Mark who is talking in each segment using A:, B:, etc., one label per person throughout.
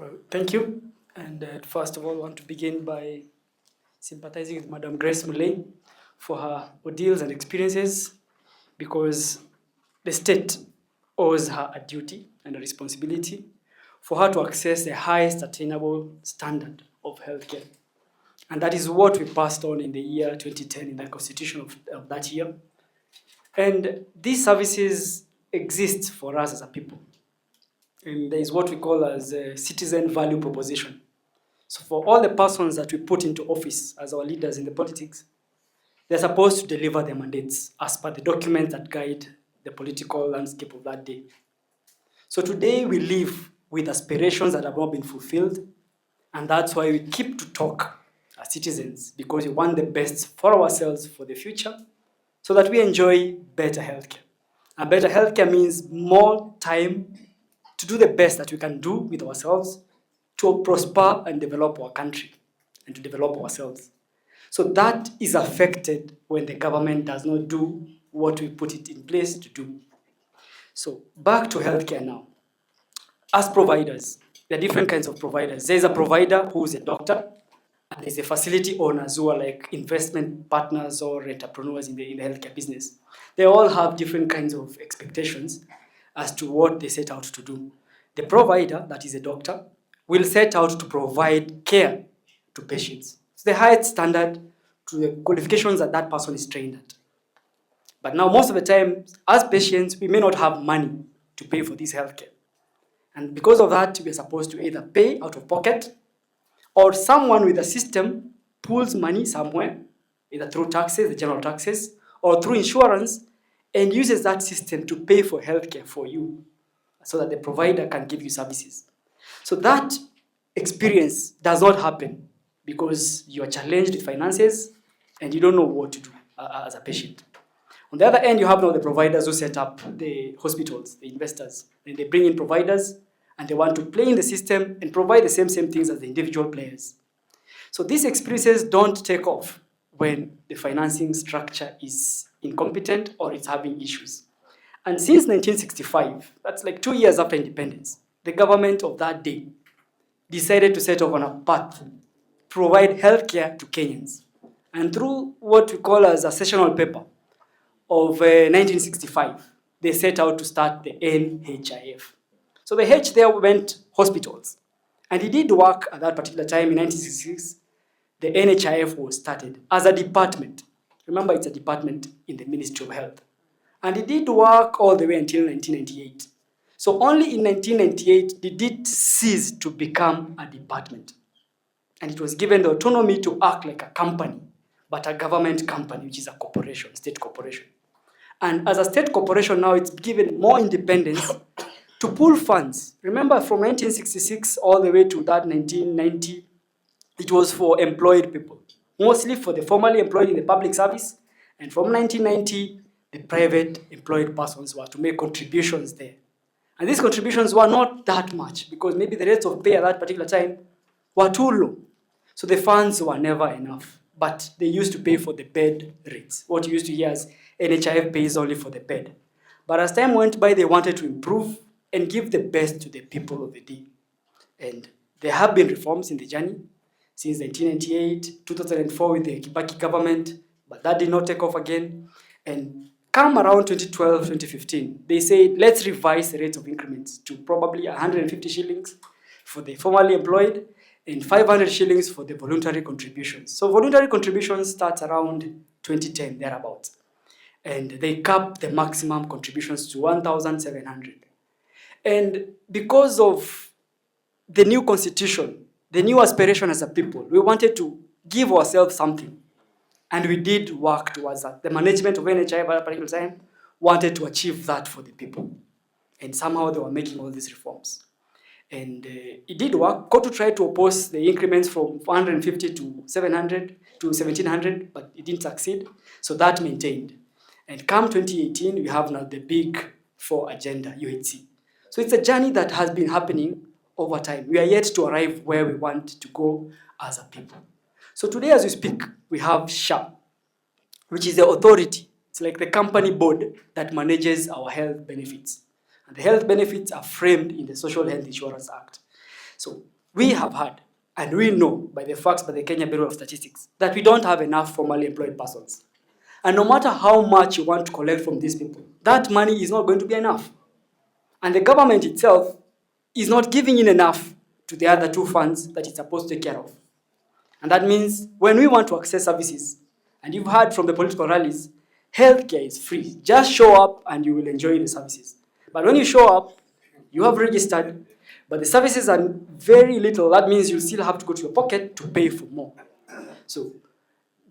A: Well, thank you. And first of all, I want to begin by sympathizing with Madam Grace Mulay for her ordeals and experiences because the state owes her a duty and a responsibility for her to access the highest attainable standard of healthcare. And that is what we passed on in the year 2010 in the constitution of that year. And these services exist for us as a people. And there is what we call as a citizen value proposition. So for all the persons that we put into office as our leaders in the politics, they're supposed to deliver their mandates as per the documents that guide the political landscape of that day. So today we live with aspirations that have not been fulfilled, and that's why we keep to talk as citizens, because we want the best for ourselves for the future, so that we enjoy better healthcare. And better healthcare means more time to do the best that we can do with ourselves to prosper and develop our country and to develop ourselves. So that is affected when the government does not do what we put it in place to do. So back to healthcare now. As providers, there are different kinds of providers. There's a provider who is a doctor, and there's a facility owners who are like investment partners or entrepreneurs in the healthcare business. They all have different kinds of expectations as to what they set out to do. The provider, that is a doctor, will set out to provide care to patients. It's the highest standard to the qualifications that that person is trained at. But now most of the time, as patients, we may not have money to pay for this healthcare. And because of that, we are supposed to either pay out of pocket, or someone with a system pulls money somewhere, either through taxes, the general taxes, or through insurance, and uses that system to pay for healthcare for you so that the provider can give you services. So that experience does not happen because you are challenged with finances and you don't know what to do as a patient. On the other end, you have now the providers who set up the hospitals, the investors. Then they bring in providers and they want to play in the system and provide the same things as the individual players. So these experiences don't take off when the financing structure is incompetent or it's having issues. And since 1965, that's like 2 years after independence, the government of that day decided to set off on a path, provide healthcare to Kenyans. And through what we call as a sessional paper of 1965, they set out to start the NHIF. So the H there meant hospitals. And it did work at that particular time in 1966. The NHIF was started as a department. Remember, it's a department in the Ministry of Health. And it did work all the way until 1998. So only in 1998 did it cease to become a department. And it was given the autonomy to act like a company, but a government company, which is a corporation, state corporation. And as a state corporation now, it's given more independence to pool funds. Remember, from 1966 all the way to that 1990, it was for employed people, mostly for the formerly employed in the public service. And from 1990, the private employed persons were to make contributions there. And these contributions were not that much because maybe the rates of pay at that particular time were too low. So the funds were never enough, but they used to pay for the bed rates. What you used to hear as NHIF pays only for the bed. But as time went by, they wanted to improve and give the best to the people of the day. And there have been reforms in the journey since 1998, 2004 with the Kibaki government, but that did not take off again. And come around 2012, 2015, they said, let's revise the rates of increments to probably 150 shillings for the formerly employed and 500 shillings for the voluntary contributions. So voluntary contributions start around 2010, thereabouts. And they cap the maximum contributions to 1,700. And because of the new constitution, the new aspiration as a people, we wanted to give ourselves something. And we did work towards that. The management of NHI at that particular time wanted to achieve that for the people. And somehow they were making all these reforms. And it did work. KOTU tried to oppose the increments from 450 to 700 to 1700, but it didn't succeed. So that maintained. And come 2018, we have now the big 4 agenda, UHC. So it's a journey that has been happening over time. We are yet to arrive where we want to go as a people. So today as we speak, we have SHA, which is the authority. It's like the company board that manages our health benefits. And the health benefits are framed in the Social Health Insurance Act. So we have had, and we know by the facts by the Kenya Bureau of Statistics, that we don't have enough formally employed persons. And no matter how much you want to collect from these people, that money is not going to be enough. And the government itself is not giving in enough to the other two funds that it's supposed to take care of. And that means when we want to access services, and you've heard from the political rallies, healthcare is free. Just show up and you will enjoy the services. But when you show up, you have registered, but the services are very little. That means you still have to go to your pocket to pay for more. So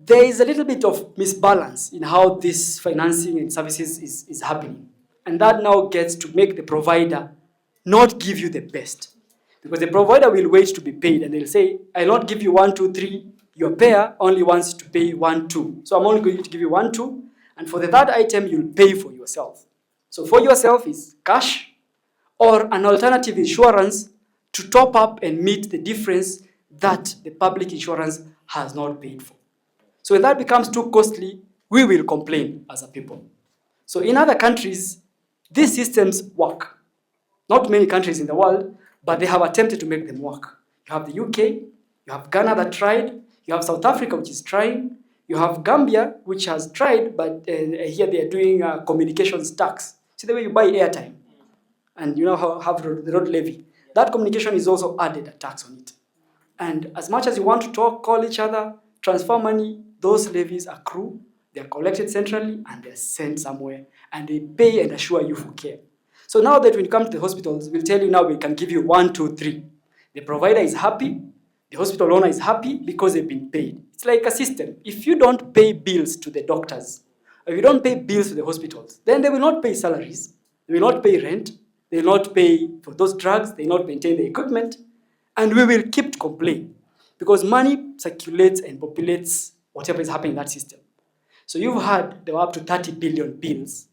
A: there is a little bit of misbalance in how this financing and services is happening. And that now gets to make the provider not give you the best. Because the provider will wait to be paid and they'll say, I'll not give you 1, 2, 3. Your payer only wants to pay 1, 2. So I'm only going to give you 1, 2. And for the third item, you'll pay for yourself. So for yourself is cash or an alternative insurance to top up and meet the difference that the public insurance has not paid for. So when that becomes too costly, we will complain as a people. So in other countries, these systems work. Not many countries in the world, but they have attempted to make them work. You have the UK, you have Ghana that tried, you have South Africa which is trying, you have Gambia which has tried, but here they are doing communications tax. See the way you buy airtime, and you now have the road levy. That communication is also added a tax on it. And as much as you want to talk, call each other, transfer money, those levies accrue, they are collected centrally, and they are sent somewhere, and they pay and assure you for care. So now that when you come to the hospitals, we'll tell you now we can give you 1, 2, 3. The provider is happy, the hospital owner is happy because they've been paid. It's like a system. If you don't pay bills to the doctors, or you don't pay bills to the hospitals, then they will not pay salaries, they will not pay rent, they will not pay for those drugs, they will not maintain the equipment, and we will keep complaining because money circulates and populates whatever is happening in that system. So you've heard there were up to 30 billion bills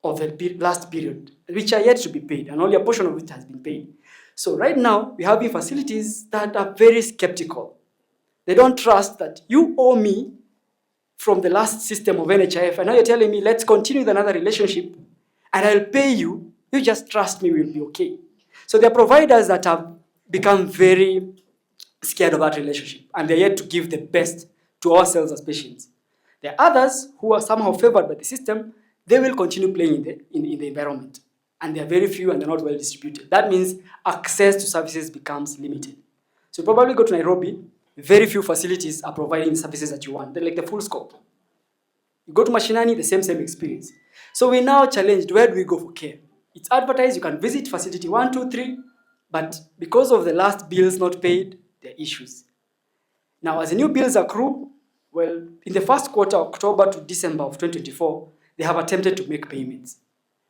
A: of the last period, which are yet to be paid, and only a portion of it has been paid. So right now, we have facilities that are very skeptical. They don't trust that you owe me from the last system of NHIF, and now you're telling me, let's continue with another relationship, and I'll pay you, you just trust me, we'll be okay. So there are providers that have become very scared of that relationship, and they're yet to give the best to ourselves as patients. There are others who are somehow favored by the system. They will continue playing in the environment. And they are very few and they're not well distributed. That means access to services becomes limited. So you probably go to Nairobi, very few facilities are providing the services that you want. They're like the full scope. You go to Mashinani, the same experience. So we now challenged, where do we go for care? It's advertised, you can visit facility 1, 2, 3, but because of the last bills not paid, there are issues. Now, as the new bills accrue, well, in the first quarter, October to December of 2024, they have attempted to make payments.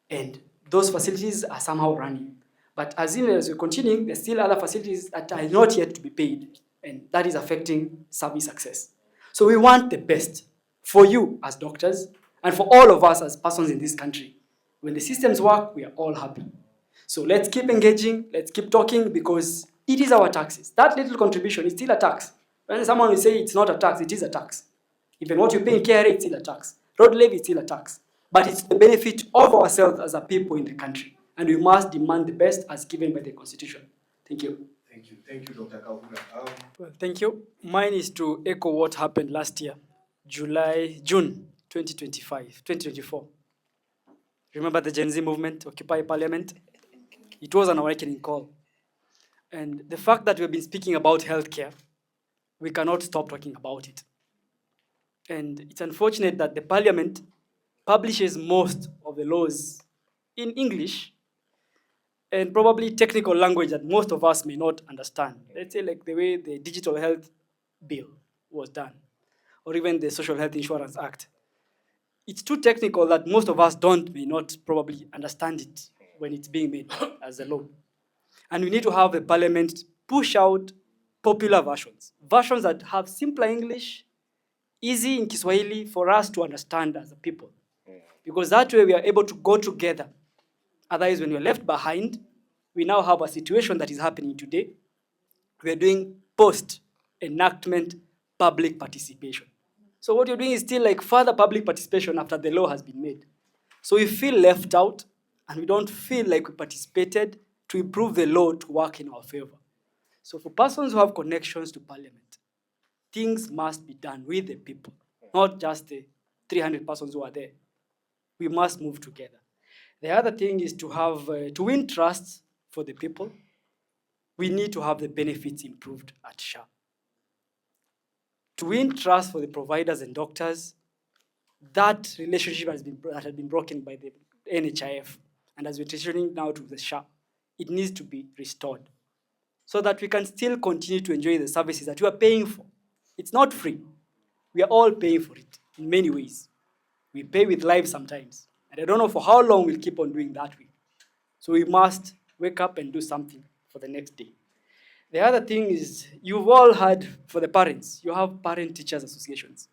A: And those facilities are somehow running. But as we're continuing, there's still other facilities that are not yet to be paid. And that is affecting service access. So we want the best for you as doctors and for all of us as persons in this country. When the systems work, we are all happy. So let's keep engaging, let's keep talking because it is our taxes. That little contribution is still a tax. When someone will say it's not a tax, it is a tax. Even what you pay in KRA, it's still a tax. Road levy is still a tax. But it's the benefit of ourselves as a people in the country. And we must demand the best as given by the Constitution. Thank you.
B: Thank you. Thank you, Dr. Kahuria.
A: Well, thank you. Mine is to echo what happened last year, June 2024. Remember the Gen Z movement, Occupy Parliament? It was an awakening call. And the fact that we've been speaking about healthcare, we cannot stop talking about it. And it's unfortunate that the Parliament publishes most of the laws in English and probably technical language that most of us may not understand. Let's say like the way the Digital Health Bill was done, or even the Social Health Insurance Act. It's too technical that most of us may not probably understand it when it's being made as a law. And we need to have the Parliament push out popular versions that have simpler English, easy in Kiswahili for us to understand as a people. Because that way we are able to go together. Otherwise, when we're left behind, we now have a situation that is happening today. We're doing post-enactment public participation. So what you're doing is still like further public participation after the law has been made. So we feel left out and we don't feel like we participated to improve the law to work in our favor. So for persons who have connections to parliament, things must be done with the people, not just the 300 persons who are there. We must move together. The other thing is to have, to win trust for the people, we need to have the benefits improved at SHA. To win trust for the providers and doctors, that relationship had been broken by the NHIF, and as we're transitioning now to the SHA, it needs to be restored so that we can still continue to enjoy the services that we are paying for. It's not free. We are all paying for it in many ways. We pay with life sometimes, and I don't know for how long we'll keep on doing that way. So we must wake up and do something for the next day. The other thing is, you've all heard, for the parents, you have parent-teachers associations.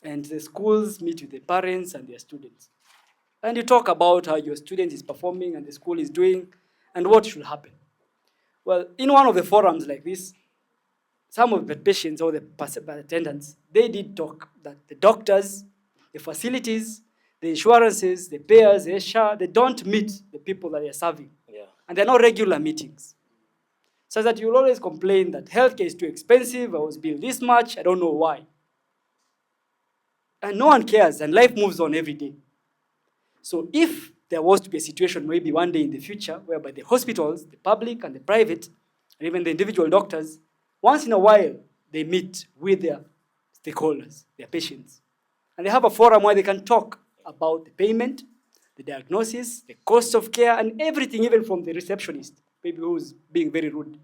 A: And the schools meet with the parents and their students. And you talk about how your student is performing and the school is doing and what should happen. Well, in one of the forums like this, some of the patients or the attendants, they did talk that the doctors, the facilities, the insurances, the payers, the SHA, they don't meet the people that they're serving.
C: Yeah.
A: And they're not regular meetings. So that you'll always complain that healthcare is too expensive, I was billed this much, I don't know why. And no one cares, and life moves on every day. So if there was to be a situation maybe one day in the future whereby the hospitals, the public and the private, and even the individual doctors, once in a while, they meet with their stakeholders, their patients. And they have a forum where they can talk about the payment, the diagnosis, the cost of care, and everything, even from the receptionist, maybe who's being very rude.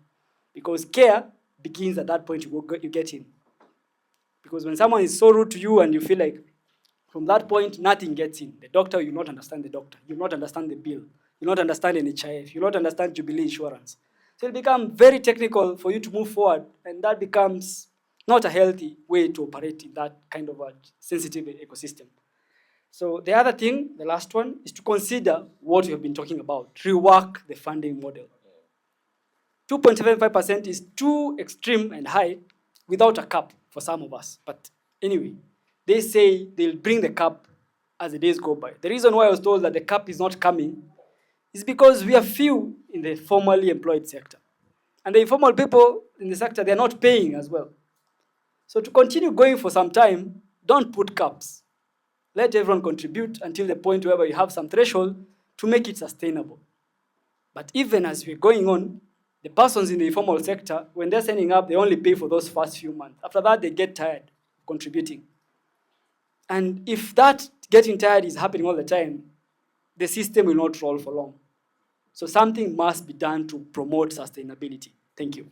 A: Because care begins at that point you get in. Because when someone is so rude to you and you feel like, from that point, nothing gets in. The doctor, you not understand the doctor. You not understand the bill. You not understand NHIF. You not understand Jubilee Insurance. So it becomes very technical for you to move forward, and that becomes not a healthy way to operate in that kind of a sensitive ecosystem. So the other thing, the last one, is to consider what we have been talking about, rework the funding model. 2.75% is too extreme and high without a cap for some of us. But anyway, they say they'll bring the cap as the days go by. The reason why I was told that the cap is not coming is because we are few in the formally employed sector. And the informal people in the sector, they're not paying as well. So to continue going for some time, don't put caps. Let everyone contribute until the point where you have some threshold to make it sustainable. But even as we're going on, the persons in the informal sector, when they're signing up, they only pay for those first few months. After that, they get tired of contributing. And if that getting tired is happening all the time, the system will not roll for long. So something must be done to promote sustainability. Thank you.